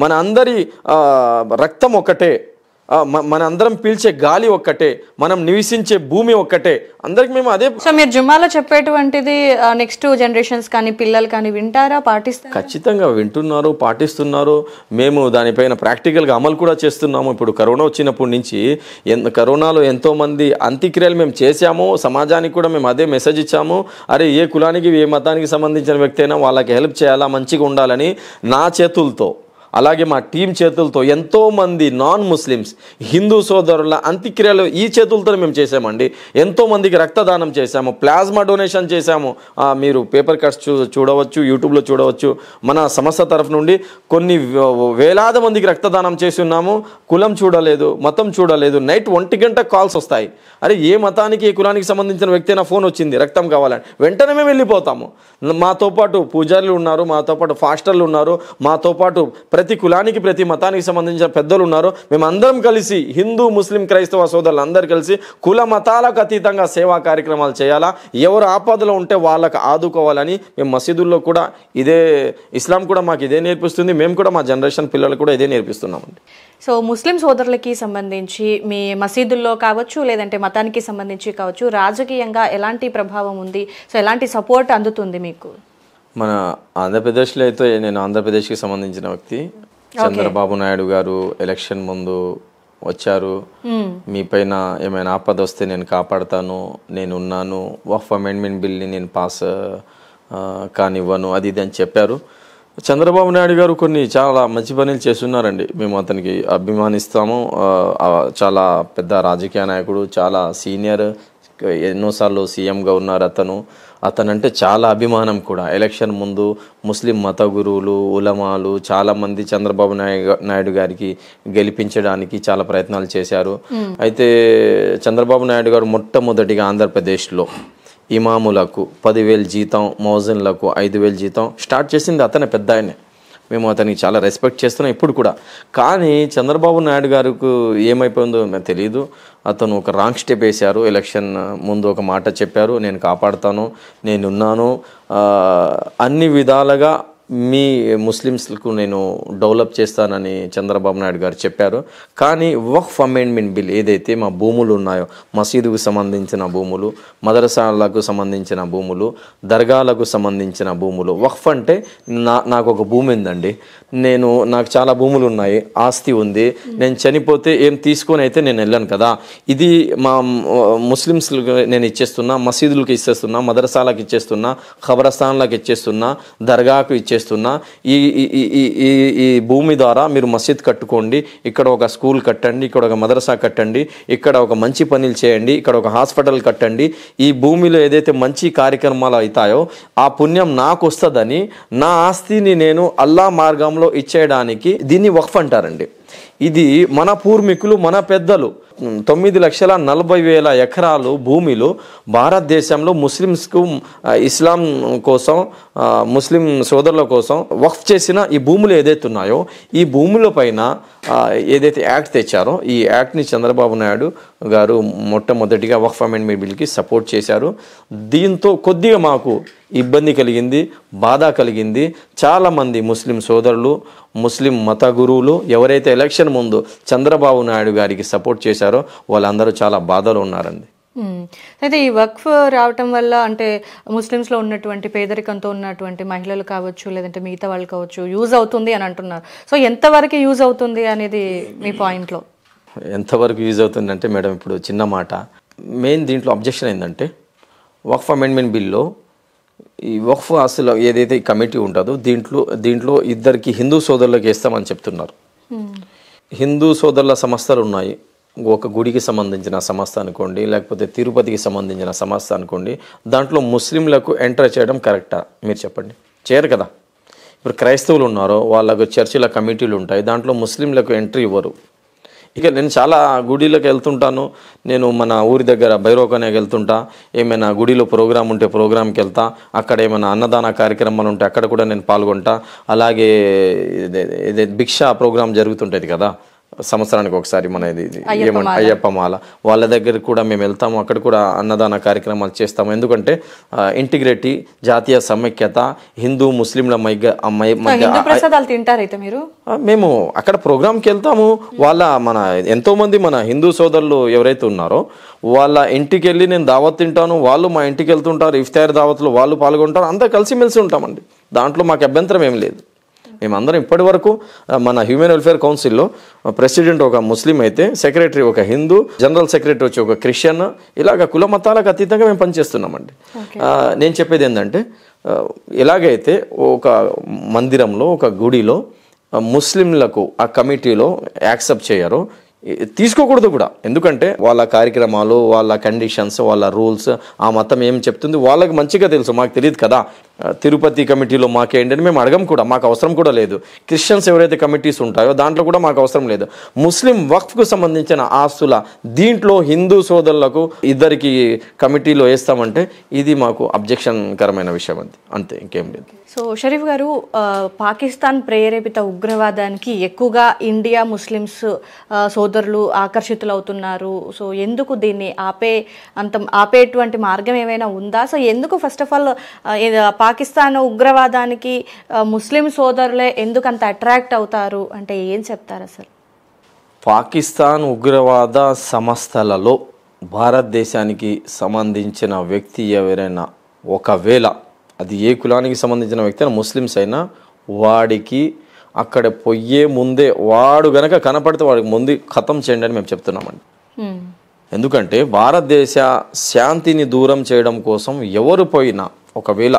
మన అందరి రక్తం ఒక్కటే, మన అందరం పీల్చే గాలి ఒక్కటే, మనం నివసించే భూమి ఒక్కటే, అందరికి మేము అదే. సో మీరు జుమ్మాలో చెప్పేటువంటిది నెక్స్ట్ జనరేషన్స్ కానీ పిల్లలు కానీ వింటారా, పాటిస్తారా? ఖచ్చితంగా వింటున్నారు, పాటిస్తున్నారు. మేము దానిపైన ప్రాక్టికల్గా అమలు కూడా చేస్తున్నాము. ఇప్పుడు కరోనా వచ్చినప్పటి నుంచి కరోనాలో ఎంతోమంది అంత్యక్రియలు మేము చేశాము. సమాజానికి కూడా మేము అదే మెసేజ్ ఇచ్చాము. అరే ఏ కులానికి ఏ మతానికి సంబంధించిన వ్యక్తి అయినా వాళ్ళకి హెల్ప్ చేయాలా, మంచిగా ఉండాలని నా చేతులతో అలాగే మా టీం చేతులతో ఎంతోమంది నాన్ ముస్లిమ్స్ హిందూ సోదరుల అంత్యక్రియలు ఈ చేతులతో మేము చేసామండి. ఎంతోమందికి రక్తదానం చేశాము, ప్లాస్మా డొనేషన్ చేశాము. మీరు పేపర్ కట్స్ చూడవచ్చు, యూట్యూబ్లో చూడవచ్చు. మన సంస్థ తరఫు నుండి కొన్ని వేలాది మందికి రక్తదానం చేసి ఉన్నాము. కులం చూడలేదు, మతం చూడలేదు. నైట్ 1 గంట కాల్స్ వస్తాయి. అరే ఏ మతానికి ఏ కులానికి సంబంధించిన వ్యక్తి అయినా ఫోన్ వచ్చింది రక్తం కావాలని వెంటనే మేము వెళ్ళిపోతాము. మాతో పాటు పూజారులు ఉన్నారు, మాతో పాటు ఫాస్టర్లు ఉన్నారు, మాతో పాటు ప్రతి కులానికి ప్రతి మతానికి సంబంధించిన పెద్దలు ఉన్నారు. మేమందరం కలిసి హిందూ ముస్లిం క్రైస్తవ సోదరులు అందరూ కలిసి కుల మతాలకు అతీతంగా సేవా కార్యక్రమాలు చేయాలా, ఎవరు ఆపదలో ఉంటే వాళ్ళకు ఆదుకోవాలని మేము మసీదుల్లో కూడా ఇదే, ఇస్లాం కూడా మాకు ఇదే నేర్పిస్తుంది. మేము కూడా మా జనరేషన్ పిల్లలు కూడా ఇదే నేర్పిస్తున్నామండి. సో ముస్లిం సోదరులకి సంబంధించి మీ మసీదుల్లో కావచ్చు, లేదంటే మతానికి సంబంధించి కావచ్చు, రాజకీయంగా ఎలాంటి ప్రభావం ఉంది? సో ఎలాంటి సపోర్ట్ అందుతుంది మీకు? మన ఆంధ్రప్రదేశ్లో అయితే నేను ఆంధ్రప్రదేశ్కి సంబంధించిన వ్యక్తి. చంద్రబాబు నాయుడు గారు ఎలక్షన్ ముందు వచ్చారు, మీ పైన ఏమైనా ఆపద వస్తే నేను కాపాడతాను, నేను ఉన్నాను, వక్ఫ్ అమెండ్మెంట్ బిల్ని నేను పాస్ కానివ్వను, అది ఇది అని చెప్పారు. చంద్రబాబు నాయుడు గారు కొన్ని చాలా మంచి పనులు చేస్తున్నారండి. మేము అతనికి అభిమానిస్తాము. చాలా పెద్ద రాజకీయ నాయకుడు, చాలా సీనియర్, ఎన్నోసార్లు సీఎంగా ఉన్నారు అతనంటే చాలా అభిమానం కూడా. ఎలక్షన్ ముందు ముస్లిం మత గురువులు, ఉలమాలు చాలామంది చంద్రబాబు నాయుడు గారికి గెలిపించడానికి చాలా ప్రయత్నాలు చేశారు. అయితే చంద్రబాబు నాయుడు గారు మొట్టమొదటిగా ఆంధ్రప్రదేశ్లో ఇమాములకు 10,000 జీతం, మౌజన్లకు 5,000 జీతం స్టార్ట్ చేసింది అతనే, పెద్ద ఆయనే. మేము అతనికి చాలా రెస్పెక్ట్ చేస్తున్నాం ఇప్పుడు కూడా. కానీ చంద్రబాబు నాయుడు గారికి ఏమైపోయిందో తెలియదు. అతను ఒక రాంగ్ స్టెప్ వేశారు. ఎలక్షన్ ముందు ఒక మాట చెప్పారు, నేను కాపాడుతాను, నేనున్నాను, అన్ని విధాలుగా మీ ముస్లిమ్స్కు నేను డెవలప్ చేస్తానని చంద్రబాబు నాయుడు గారు చెప్పారు. కానీ వక్ఫ్ అమెండ్మెంట్ బిల్ ఏదైతే మా భూములు ఉన్నాయో, మసీదుకు సంబంధించిన భూములు, మదరసాలకు సంబంధించిన భూములు, దర్గాలకు సంబంధించిన భూములు, వక్ఫ్ అంటే నాకు ఒక భూమి ఉందండి, నాకు చాలా భూములు ఉన్నాయి, ఆస్తి ఉంది, నేను చనిపోతే ఏం తీసుకొని అయితే నేను వెళ్ళాను కదా, ఇది మా ముస్లిమ్స్కి నేను ఇచ్చేస్తున్నా, మసీదులకు ఇచ్చేస్తున్నా, మదరసాలకు ఇచ్చేస్తున్నా, ఖబరస్థాన్లకు ఇచ్చేస్తున్నా, దర్గాకు ఇచ్చేస్తున్నా, ఈ భూమి ద్వారా మీరు మసీద్ కట్టుకోండి, ఇక్కడ ఒక స్కూల్ కట్టండి, ఇక్కడ ఒక మదరసా కట్టండి, ఇక్కడ ఒక మంచి పనులు చేయండి, ఇక్కడ ఒక హాస్పిటల్ కట్టండి, ఈ భూమిలో ఏదైతే మంచి కార్యక్రమాలు అవుతాయో ఆ పుణ్యం నాకు వస్తుందని నా ఆస్తిని నేను అల్లా మార్గంలో ఇచ్చేయడానికి దీన్ని వక్ఫ్ అంటారండి. ఇది మన పూర్వీకులు, మన పెద్దలు 9,40,000 ఎకరాలు భూమిలో భారతదేశంలో ముస్లిమ్స్కు, ఇస్లాం కోసం, ముస్లిం సోదరుల కోసం వక్ఫ్ చేసిన ఈ భూములు ఏదైతే ఉన్నాయో ఈ భూముల పైన ఏదైతే యాక్ట్ తెచ్చారో ఈ యాక్ట్ని చంద్రబాబు నాయుడు గారు మొట్టమొదటిగా వక్ఫ్ అమెండ్మెంట్ బిల్కి సపోర్ట్ చేశారు. దీంతో కొద్దిగా మాకు ఇబ్బంది కలిగింది, బాధ కలిగింది. చాలామంది ముస్లిం సోదరులు, ముస్లిం మత గురువులు ఎవరైతే ఎలక్షన్ ముందు చంద్రబాబు నాయుడు గారికి సపోర్ట్ చేశారో వాళ్ళందరూ చాలా బాధలో ఉన్నారండి. అయితే ఈ వక్ఫ్ రావటం వల్ల అంటే ముస్లిమ్స్లో ఉన్నటువంటి పేదరికంతో ఉన్నటువంటి మహిళలు కావచ్చు, లేదంటే మిగతా వాళ్ళు కావచ్చు, యూజ్ అవుతుంది అని అంటున్నారు. సో ఎంతవరకు యూజ్ అవుతుంది అనేది మీ పాయింట్లో? ఎంతవరకు యూజ్ అవుతుంది అంటే మేడం, ఇప్పుడు చిన్న మాట, మెయిన్ దీంట్లో అబ్జెక్షన్ ఏంటంటే వక్ఫ్ అమెండ్మెంట్ బిల్లో ఈ వక్ఫ్ ఆస్తులు ఏదైతే ఈ కమిటీ ఉంటుందో దీంట్లో ఇద్దరికి హిందూ సోదరులకు వేస్తామని చెప్తున్నారు. హిందూ సోదరుల సంస్థలు ఉన్నాయి, ఒక గుడికి సంబంధించిన సంస్థ అనుకోండి, లేకపోతే తిరుపతికి సంబంధించిన సంస్థ అనుకోండి, దాంట్లో ముస్లింలకు ఎంటర్ చేయడం కరెక్టా? మీరు చెప్పండి. చేయరు కదా. ఇప్పుడు క్రైస్తవులు ఉన్నారో వాళ్ళకు చర్చిల కమిటీలు ఉంటాయి, దాంట్లో ముస్లింలకు ఎంట్రీ ఇవ్వరు. ఇక నేను చాలా గుడిలకు వెళ్తుంటాను, నేను మన ఊరి దగ్గర భైరవకనేకి వెళ్తుంటా, ఏమైనా గుడిలో ప్రోగ్రాం ఉంటే ప్రోగ్రాంకి వెళ్తా, అక్కడ ఏమైనా అన్నదాన కార్యక్రమాలు ఉంటే అక్కడ కూడా నేను పాల్గొంటా. అలాగే భిక్షా ప్రోగ్రాం జరుగుతుంటుంది కదా, సంవత్సరానికి ఒకసారి మన ఇది ఏమంటే అయ్యప్ప మాల, వాళ్ళ దగ్గర కూడా మేము వెళ్తాము. అక్కడ కూడా అన్నదాన కార్యక్రమాలు చేస్తాము. ఎందుకంటే ఇంటిగ్రిటీ, జాతీయ సమైక్యత, హిందూ ముస్లింల ప్రసాదాలు తింటారైతే మీరు? మేము అక్కడ ప్రోగ్రామ్కి వెళ్తాము. మన ఎంతో మంది మన హిందూ సోదరులు ఎవరైతే ఉన్నారో వాళ్ళ ఇంటికి వెళ్ళి నేను దావత్ తింటాను, వాళ్ళు మా ఇంటికి వెళ్తుంటారు, ఇఫ్తార్ దావత్లో వాళ్ళు పాల్గొంటారు. అంతా కలిసిమెలిసి ఉంటామండి. దాంట్లో మాకు అభ్యంతరం ఏం లేదు. మేమందరం ఇప్పటి వరకు మన హ్యూమన్ వెల్ఫేర్ కౌన్సిల్లో ప్రెసిడెంట్ ఒక ముస్లిం అయితే, సెక్రటరీ ఒక హిందూ, జనరల్ సెక్రటరీ వచ్చి ఒక క్రిస్టియన్, ఇలాగ కుల మతాలకు అతీతంగా మేము పనిచేస్తున్నామండి. నేను చెప్పేది ఏంటంటే, ఎలాగైతే ఒక మందిరంలో ఒక గుడిలో ముస్లింలకు ఆ కమిటీలో యాక్సెప్ట్ చేయరో తీసుకోకూడదు కూడా. ఎందుకంటే వాళ్ళ కార్యక్రమాలు, వాళ్ళ కండిషన్స్, వాళ్ళ రూల్స్, ఆ మతం ఏం చెప్తుంది వాళ్ళకి మంచిగా తెలుసు, మాకు తెలియదు కదా. తిరుపతి కమిటీలో మాకేంటి అని మేము అడగం కూడా, మాకు అవసరం కూడా లేదు. క్రిస్టియన్స్ ఎవరైతే కమిటీస్ ఉంటాయో దాంట్లో కూడా మాకు అవసరం లేదు. ముస్లిం వక్ఫ్కు సంబంధించిన ఆస్తుల దీంట్లో హిందూ సోదరులకు ఇద్దరికి కమిటీలో వేస్తామంటే ఇది మాకు అబ్జెక్షన్ కరమైన విషయం అంతే, ఇంకేం లేదు. సో షరీఫ్ గారు, పాకిస్తాన్ ప్రేరేపిత ఉగ్రవాదానికి ఎక్కువగా ఇండియా ముస్లిమ్స్ సోదరులు ఆకర్షితులవుతున్నారు. సో ఎందుకు దీన్ని ఆపేటువంటి మార్గం ఏమైనా ఉందా? సో ఎందుకు ఫస్ట్ ఆఫ్ ఆల్ పాకిస్తాన్ ఉగ్రవాదానికి ముస్లిం సోదరులే ఎందుకు అంత అట్రాక్ట్ అవుతారు అంటే ఏం చెప్తారు అసలు? పాకిస్తాన్ ఉగ్రవాద సంస్థలలో భారతదేశానికి సంబంధించిన వ్యక్తి ఎవరైనా, ఒకవేళ అది ఏ కులానికి సంబంధించిన వ్యక్తి అయినా, ముస్లిమ్స్ అయినా, వాడికి అక్కడ పోయే ముందే వాడు గనక కనపడితే వాడికి ముందు ఖతం చేయండి అని మేము చెప్తున్నామండి. ఎందుకంటే భారతదేశ శాంతిని దూరం చేయడం కోసం ఎవరు పోయినా, ఒకవేళ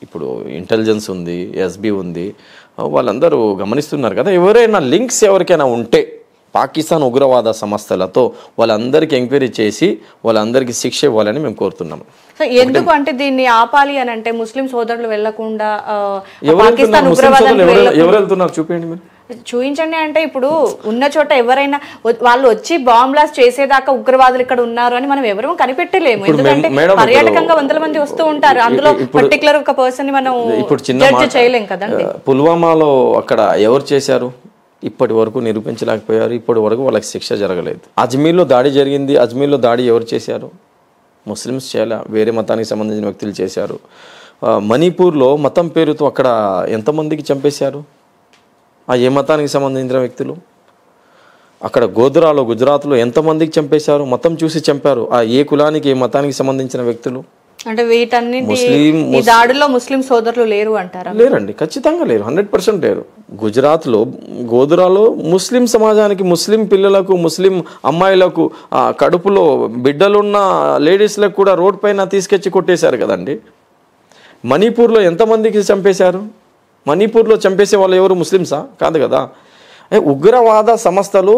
ఇప్పుడు ఇంటెలిజెన్స్ ఉంది, ఎస్బీ ఉంది, వాళ్ళందరూ గమనిస్తున్నారు కదా, ఎవరైనా లింక్స్ ఎవరికైనా ఉంటే పాకిస్తాన్ ఉగ్రవాద సంస్థలతో వాళ్ళందరికీ ఎంక్వైరీ చేసి వాళ్ళందరికీ శిక్ష ఇవ్వాలని మేము కోరుతున్నాము. సో ఎందుకు అంటే దీన్ని ఆపాలి అని అంటే ముస్లిం సోదరులు వెళ్లకుండా పాకిస్తాన్ ఉగ్రవాదానికి ఎవరు వెళ్తున్నారు చూపించండి, మీరు చూపించండి. అంటే ఇప్పుడు ఉన్న చోట ఎవరైనా వాళ్ళు వచ్చి బాంబ్ బ్లాస్ట్ చేసేదాకా ఉగ్రవాదులు ఇక్కడ ఉన్నారు అని మనం ఎవరూ కనిపెట్టలేము. ఎందుకంటే పర్యాటకంగా వందల మంది వస్తూ ఉంటారు, అందులో పర్టికులర్ ఒక పర్సన్ ని మనం జడ్జ్ చేయలేం కదండి. పుల్వామాలో అక్కడ ఎవరు చేశారు? ఇప్పటి వరకు నిరూపించలేకపోయారు. ఇప్పటి వరకు వాళ్ళకి శిక్ష జరగలేదు. అజ్మీర్లో దాడి జరిగింది. అజ్మీర్లో దాడి ఎవరు చేశారు? ముస్లిమ్స్ చేయాల, వేరే మతానికి సంబంధించిన వ్యక్తులు చేశారు. మణిపూర్లో మతం పేరుతో అక్కడ ఎంతమందికి చంపేశారు? ఏ మతానికి సంబంధించిన వ్యక్తులు? అక్కడ గోధురాలో, గుజరాత్లో ఎంతమందికి చంపేశారు? మతం చూసి చంపారు. ఏ కులానికి, ఏ మతానికి సంబంధించిన వ్యక్తులు? అంటే వీటన్నిటి దాడిలో ముస్లిం సోదరులు లేరు అంటారా? లేరండి, ఖచ్చితంగా లేరు, 100% లేరు. గుజరాత్లో గోధురాలో ముస్లిం సమాజానికి, ముస్లిం పిల్లలకు, ముస్లిం అమ్మాయిలకు, కడుపులో బిడ్డలున్న లేడీస్లకు కూడా రోడ్ పైన తీసుకొచ్చి కొట్టేశారు కదండి. మణిపూర్లో ఎంతమందికి చంపేశారు? మణిపూర్లో చంపేసే వాళ్ళు ఎవరు? ముస్లిమ్సా? కాదు కదా. ఉగ్రవాద సంస్థలు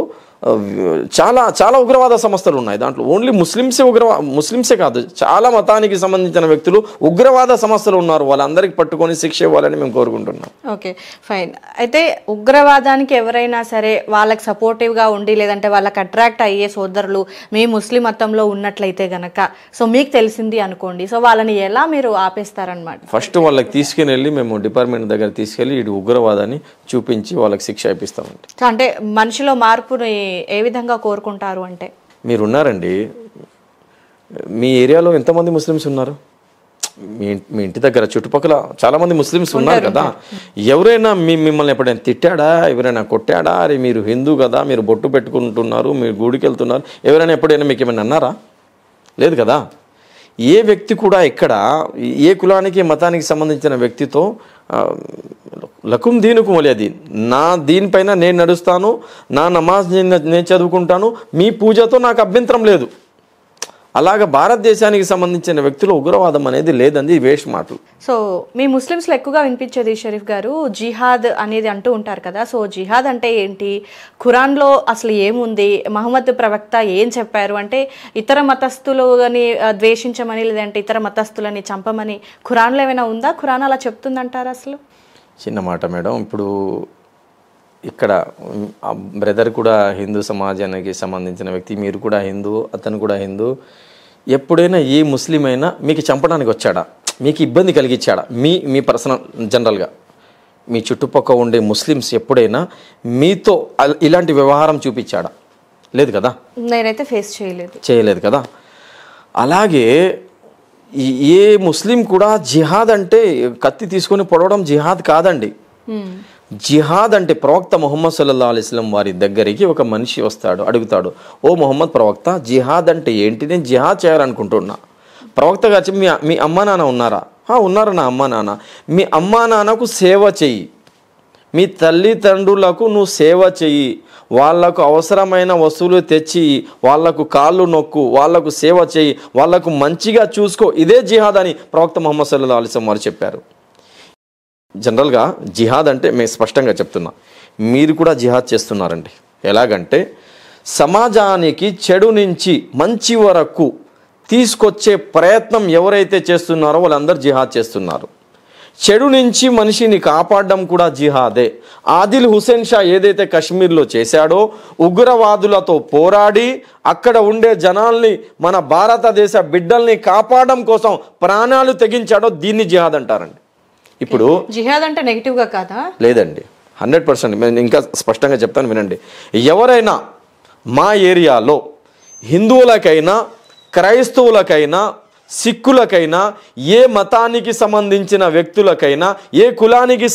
చాలా చాలా ఉగ్రవాద సంస్థలు ఉన్నాయి. దాంట్లో ఓన్లీ ముస్లిమ్సే కాదు, చాలా మతానికి సంబంధించిన వ్యక్తులు ఉగ్రవాద సంస్థలు ఉన్నారు. వాళ్ళందరికీ పట్టుకొని శిక్ష ఇవ్వాలని మేము కోరుకుంటున్నాం. Okay, fine. అయితే ఉగ్రవాదానికి ఎవరైనా సరే వాళ్ళకి సపోర్టివ్గా ఉండి, లేదంటే వాళ్ళకి అట్రాక్ట్ అయ్యే సోదరులు మీ ముస్లిం మతంలో ఉన్నట్లయితే గనక, సో మీకు తెలిసింది అనుకోండి, సో వాళ్ళని ఎలా మీరు ఆపేస్తారనమాట? ఫస్ట్ వాళ్ళకి తీసుకుని వెళ్ళి మేము డిపార్ట్మెంట్ దగ్గర తీసుకెళ్ళి ఇది ఉగ్రవాదాన్ని చూపించి వాళ్ళకి శిక్ష ఇప్పిస్తామండి. అంటే మనిషిలో మార్పుని ఏ విధంగా కోరుకుంటారు అంటే? మీరున్నారండి, మీ ఏరియాలో ఎంతమంది ముస్లిమ్స్ ఉన్నారు? మీ ఇంటి దగ్గర చుట్టుపక్కల చాలా మంది ముస్లిమ్స్ ఉన్నారు కదా. ఎవరైనా మిమ్మల్ని ఎప్పుడైనా తిట్టాడా? ఎవరైనా కొట్టాడా? అరే మీరు హిందూ కదా, మీరు బొట్టు పెట్టుకుంటున్నారు, మీరు గుడికి వెళ్తున్నారు, ఎవరైనా ఎప్పుడైనా మీకు ఏమైనా అన్నారా? లేదు కదా. ఏ వ్యక్తి కూడా ఇక్కడ ఏ కులానికి, మతానికి సంబంధించిన వ్యక్తితో లకుం దీనుకు వలియది, నా దీనిపైన నేను నడుస్తాను, నా నమాజ్ నేను చదువుకుంటాను, మీ పూజతో నాకు అభ్యంతరం లేదు. అలాగ భారతదేశానికి సంబంధించిన వ్యక్తులు ఉగ్రవాదం అనేది లేదండి, వేస్ట్ మాటలు. సో మీ ముస్లిమ్స్లో ఎక్కువగా వినిపించేది షరీఫ్ గారు జిహాద్ అనేది అంటూ ఉంటారు కదా. సో జిహాద్ అంటే ఏంటి? ఖురాన్లో అసలు ఏముంది? మహమ్మద్ ప్రవక్త ఏం చెప్పారు? అంటే ఇతర మతస్థులని ద్వేషించమని, లేదంటే ఇతర మతస్థులని చంపమని ఖురాన్లో ఏమైనా ఉందా? ఖురాన్ అలా చెప్తుందంటారా? అసలు చిన్న మాట మేడం, ఇప్పుడు ఇక్కడ బ్రదర్ కూడా హిందూ సమాజానికి సంబంధించిన వ్యక్తి, మీరు కూడా హిందూ, అతను కూడా హిందూ. ఎప్పుడైనా ఏ ముస్లిం అయినా మీకు చంపడానికి వచ్చాడా? మీకు ఇబ్బంది కలిగించాడా? మీ పర్సనల్ జనరల్గా మీ చుట్టుపక్కల ఉండే ముస్లిమ్స్ ఎప్పుడైనా మీతో ఇలాంటి వ్యవహారం చూపించాడా? లేదు కదా. నేనైతే ఫేస్ చేయలేదు కదా. అలాగే ఏ ముస్లిం కూడా జిహాద్ అంటే కత్తి తీసుకొని పొడవడం జిహాద్ కాదండి. జిహాద్ అంటే ప్రవక్త ముహమ్మద్ సల్లల్లాహు అలైహి వసల్లం వారి దగ్గరికి ఒక మనిషి వస్తాడు, అడుగుతాడు, ఓ ముహమ్మద్ ప్రవక్త, జిహాద్ అంటే ఏంటి? నేను జిహాద్ చేయాలనుకుంటున్నా. ప్రవక్త గారు మీ అమ్మా నాన్న ఉన్నారా? ఉన్నారు నా అమ్మా నాన్న. మీ అమ్మా నాన్నకు సేవ చెయ్యి, మీ తల్లిదండ్రులకు నువ్వు సేవ చెయ్యి, వాళ్లకు అవసరమైన వస్తువులు తెచ్చి వాళ్లకు కాళ్ళు నొక్కు, వాళ్లకు సేవ చెయ్యి, వాళ్లకు మంచిగా చూసుకో, ఇదే జిహాద్ అని ప్రవక్త ముహమ్మద్ సల్లల్లాహు అలైహి వసల్లం వారు చెప్పారు. జనరల్గా జిహాద్ అంటే మేము స్పష్టంగా చెప్తున్నా, మీరు కూడా జిహాద్ చేస్తున్నారండి. ఎలాగంటే సమాజానికి చెడు నుంచి మంచి వరకు తీసుకొచ్చే ప్రయత్నం ఎవరైతే చేస్తున్నారో వాళ్ళందరూ జిహాద్ చేస్తున్నారు. చెడు నుంచి మనిషిని కాపాడడం కూడా జిహాదే. ఆదిల్ హుసేన్ షా ఏదైతే కశ్మీర్లో చేశాడో, ఉగ్రవాదులతో పోరాడి అక్కడ ఉండే జనాల్ని, మన భారతదేశ బిడ్డల్ని కాపాడడం కోసం ప్రాణాలు తెగించాడో, దీన్ని జిహాద్ అంటారండి. ఇప్పుడు జిహాద్ అంటే నెగిటివ్గా కాదా? లేదండి, 100%. నేను ఇంకా స్పష్టంగా చెప్తాను వినండి. ఎవరైనా మా ఏరియాలో హిందువులకైనా క్రైస్తవులకైనా సిక్కులకైనా ఏ మతానికి సంబంధించిన వ్యక్తులకైనా ఏ కులానికి